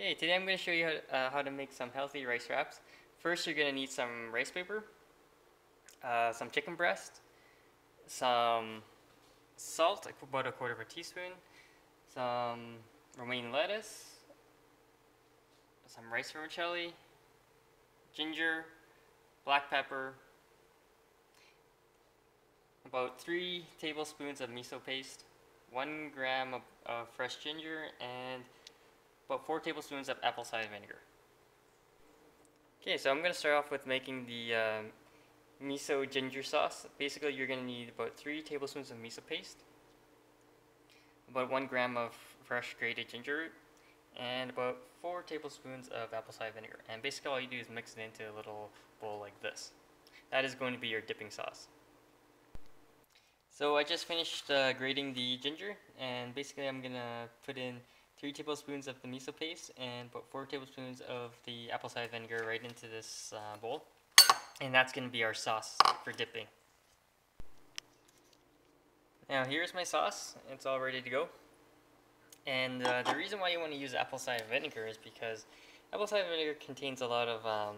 Okay, today I'm going to show you how to make some healthy rice wraps. First, you're going to need some rice paper, some chicken breast, some salt, like about a quarter of a teaspoon, some romaine lettuce, some rice vermicelli, ginger, black pepper, about 3 tablespoons of miso paste, 1 gram of fresh ginger, and about 4 tablespoons of apple cider vinegar. Okay, so I'm going to start off with making the miso ginger sauce. Basically, you're going to need about 3 tablespoons of miso paste, about 1 gram of fresh grated ginger root, and about 4 tablespoons of apple cider vinegar. And basically all you do is mix it into a little bowl like this. That is going to be your dipping sauce. So I just finished grating the ginger, and basically I'm going to put in 3 tablespoons of the miso paste and about 4 tablespoons of the apple cider vinegar right into this bowl. And that's going to be our sauce for dipping. Now here's my sauce. It's all ready to go. And the reason why you want to use apple cider vinegar is because apple cider vinegar contains a lot of,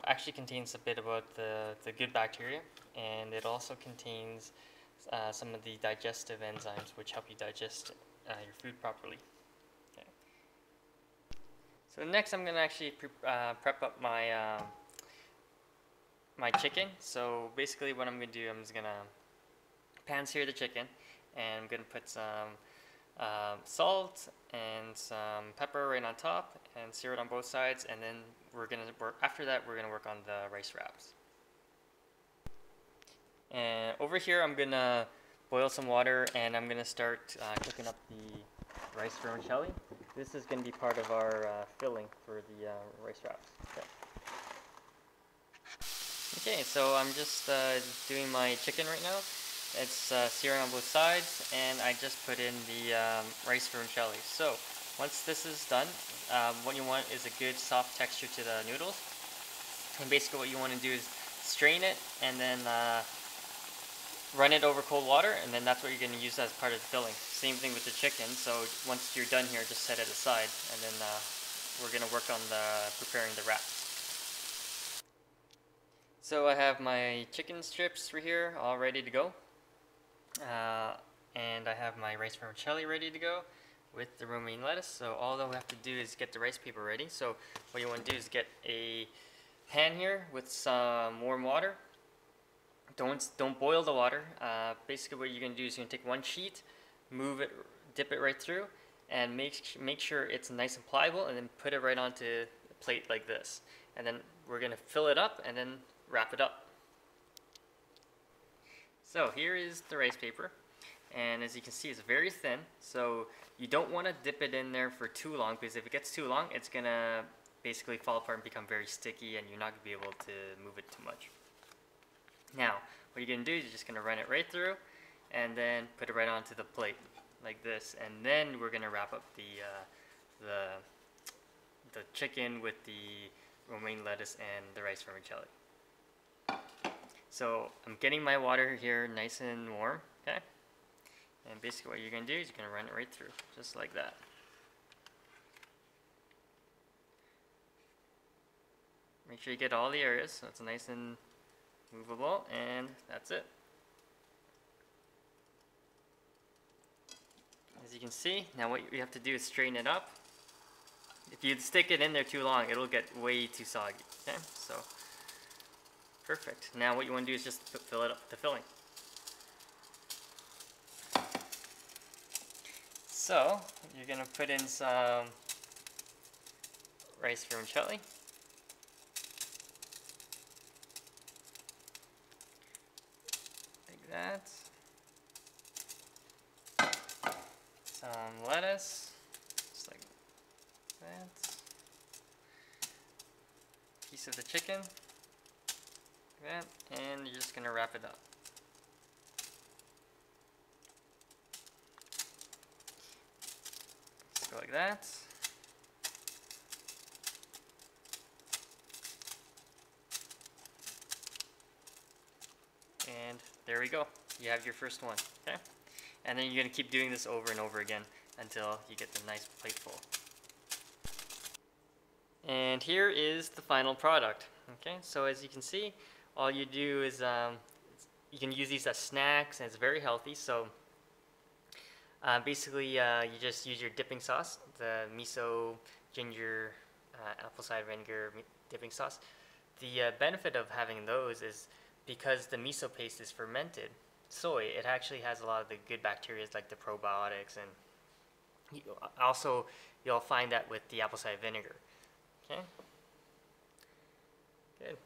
actually contains a bit about the good bacteria, and it also contains some of the digestive enzymes which help you digest your food properly. Okay. So next I'm going to actually prep up my my chicken. So basically what I'm going to do, I'm just going to pan-sear the chicken, and I'm going to put some salt and some pepper right on top and sear it on both sides, and then after that we're going to work on the rice wraps. And over here I'm going to boil some water, and I'm going to start cooking up the rice vermicelli. This is going to be part of our filling for the rice wraps. Okay, so I'm just doing my chicken right now. It's searing on both sides, and I just put in the rice vermicelli. So once this is done, what you want is a good soft texture to the noodles. And basically what you want to do is strain it and then run it over cold water, and then that's what you're going to use as part of the filling. Same thing with the chicken. So once you're done here, just set it aside, and then we're going to work on preparing the wraps. So I have my chicken strips right here all ready to go. And I have my rice vermicelli ready to go with the romaine lettuce. So all that we have to do is get the rice paper ready. So what you want to do is get a pan here with some warm water. Don't boil the water. Basically what you're going to do is you're going to take one sheet, move it, dip it right through, and make sure it's nice and pliable, and then put it right onto a plate like this. And then we're going to fill it up and then wrap it up. So here is the rice paper, and as you can see, it's very thin, so you don't want to dip it in there for too long, because if it gets too long, it's going to basically fall apart and become very sticky, and you're not going to be able to move it too much. Now, what you're going to do is you're just going to run it right through, and then put it right onto the plate, like this, and then we're going to wrap up the chicken with the romaine lettuce and the rice vermicelli. So I'm getting my water here nice and warm, okay? And basically what you're going to do is you're going to run it right through, just like that. Make sure you get all the areas so it's nice and movable, and that's it. As you can see, now what you have to do is straighten it up. If you stick it in there too long, it'll get way too soggy, okay? So perfect. Now what you want to do is just fill it up with the filling. So you're going to put in some rice vermicelli. Like that. Some lettuce. Just like that. Piece of the chicken. That, and you're just going to wrap it up. Just go like that. And there we go. You have your first one. Okay? And then you're going to keep doing this over and over again until you get the nice plate full. And here is the final product. Okay, so as you can see, all you do is you can use these as snacks, and it's very healthy. So basically, you just use your dipping sauce, the miso, ginger, apple cider vinegar dipping sauce. The benefit of having those is because the miso paste is fermented soy, it actually has a lot of the good bacteria like the probiotics, and also you'll find that with the apple cider vinegar. Okay, good.